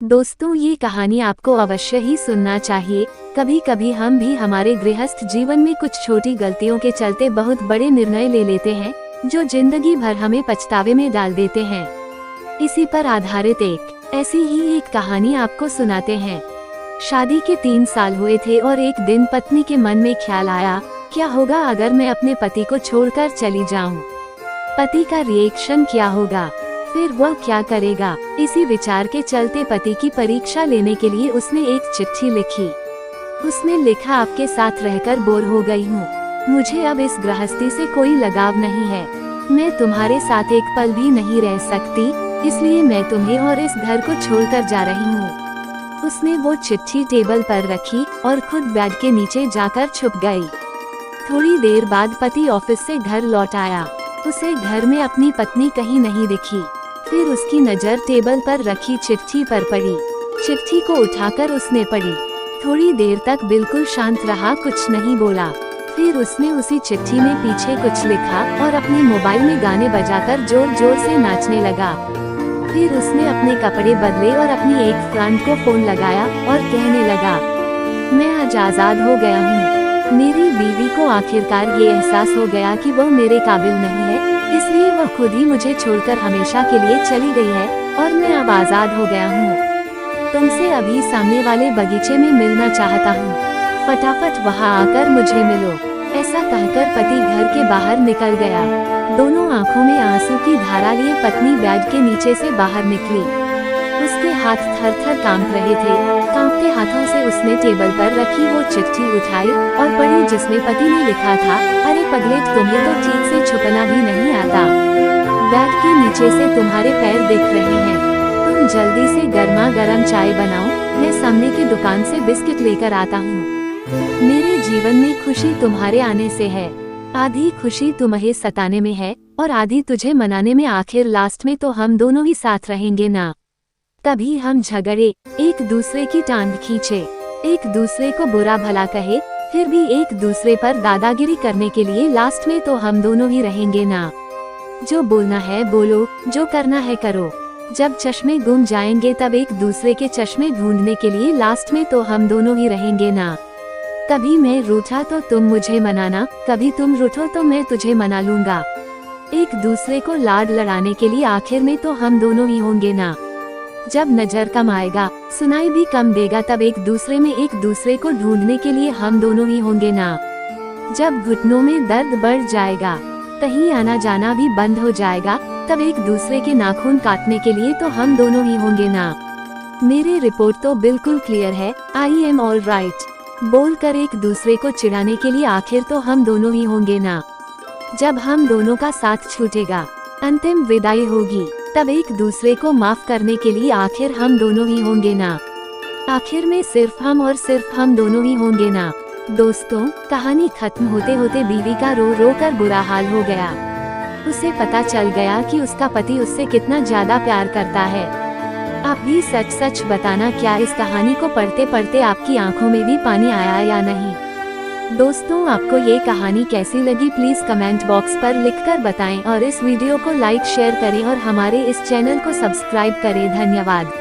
दोस्तों, ये कहानी आपको अवश्य ही सुनना चाहिए। कभी कभी हम भी हमारे गृहस्थ जीवन में कुछ छोटी गलतियों के चलते बहुत बड़े निर्णय ले लेते हैं, जो जिंदगी भर हमें पछतावे में डाल देते हैं। इसी पर आधारित ऐसी ही एक कहानी आपको सुनाते हैं। शादी के 3 साल हुए थे और एक दिन पत्नी के मन में ख्याल आया, क्या होगा अगर मैं अपने पति को छोड़कर चली जाऊं? पति का रिएक्शन क्या होगा? फिर वह क्या करेगा? इसी विचार के चलते पति की परीक्षा लेने के लिए उसने एक चिट्ठी लिखी। उसने लिखा, आपके साथ रहकर बोर हो गई हूँ। मुझे अब इस गृहस्थी से कोई लगाव नहीं है। मैं तुम्हारे साथ एक पल भी नहीं रह सकती, इसलिए मैं तुम्हें और इस घर को छोड़कर जा रही हूँ। उसने वो चिट्ठी टेबल पर रखी और खुद बेड के नीचे जाकर छुप गई। थोड़ी देर बाद पति ऑफिस से घर लौट आया। उसे घर में अपनी पत्नी कहीं नहीं दिखी। फिर उसकी नज़र टेबल पर रखी चिट्ठी पर पड़ी। चिट्ठी को उठाकर उसने पढ़ी। थोड़ी देर तक बिल्कुल शांत रहा, कुछ नहीं बोला। फिर उसने उसी चिट्ठी में पीछे कुछ लिखा और अपने मोबाइल में गाने बजाकर जोर जोर से नाचने लगा। फिर उसने अपने कपड़े बदले और अपनी एक फ्रेंड को फोन लगाया और कहने लगा, मैं आज आज़ाद हो गया हूँ। मेरी बीवी को आखिरकार ये एहसास हो गया कि वह मेरे काबिल नहीं है, इसलिए वह खुद ही मुझे छोड़कर हमेशा के लिए चली गई है और मैं अब आज़ाद हो गया हूँ। तुमसे अभी सामने वाले बगीचे में मिलना चाहता हूँ। फटाफट वहाँ आकर मुझे मिलो। ऐसा कहकर पति घर के बाहर निकल गया। दोनों आंखों में आंसू की धारा लिए पत्नी बेड के नीचे से बाहर निकली। उसके हाथ थर-थर कांप रहे थे। कांपते हाथों से उसने टेबल पर रखी वो चिट्ठी उठाई और पढ़ी, जिसमें पति ने लिखा था, अरे पगले, तुम्हें तो ठीक से छुपना भी नहीं आता। बेड के नीचे से तुम्हारे पैर दिख रहे हैं। तुम जल्दी से गर्मा गर्म चाय बनाओ, मैं सामने की दुकान से बिस्किट लेकर आता हूँ। मेरे जीवन में खुशी तुम्हारे आने से है। आधी खुशी तुम्हें सताने में है और आधी तुझे मनाने में। आखिर लास्ट में तो हम दोनों ही साथ रहेंगे ना। कभी हम झगड़े, एक दूसरे की टांग खींचे, एक दूसरे को बुरा भला कहे, फिर भी एक दूसरे पर दादागिरी करने के लिए लास्ट में तो हम दोनों ही रहेंगे ना। जो बोलना है बोलो, जो करना है करो। जब चश्मे गुम जाएंगे तब एक दूसरे के चश्मे ढूंढने के लिए लास्ट में तो हम दोनों ही रहेंगे ना। कभी मैं रूठा तो तुम मुझे मनाना, कभी तुम रूठो तो मैं तुझे मना लूंगा। एक दूसरे को लाड लड़ाने के लिए आखिर में तो हम दोनों ही होंगे ना। जब नजर कम आएगा, सुनाई भी कम देगा, तब एक दूसरे में एक दूसरे को ढूंढने के लिए हम दोनों ही होंगे ना। जब घुटनों में दर्द बढ़ जाएगा, कहीं आना जाना भी बंद हो जाएगा, तब एक दूसरे के नाखून काटने के लिए तो हम दोनों ही होंगे ना। मेरी रिपोर्ट तो बिल्कुल क्लियर है, आई एम ऑल राइट बोलकर एक दूसरे को चिढ़ाने के लिए आखिर तो हम दोनों ही होंगे ना। जब हम दोनों का साथ छूटेगा, अंतिम विदाई होगी, तब एक दूसरे को माफ करने के लिए आखिर हम दोनों ही होंगे ना। आखिर में सिर्फ हम और सिर्फ हम दोनों ही होंगे ना। दोस्तों, कहानी खत्म होते होते बीवी का रो रो कर बुरा हाल हो गया। उसे पता चल गया कि उसका पति उससे कितना ज्यादा प्यार करता है। आप भी सच सच बताना, क्या इस कहानी को पढ़ते पढ़ते आपकी आंखों में भी पानी आया या नहीं? दोस्तों, आपको ये कहानी कैसी लगी प्लीज कमेंट बॉक्स पर लिखकर बताएं और इस वीडियो को लाइक शेयर करें और हमारे इस चैनल को सब्सक्राइब करें। धन्यवाद।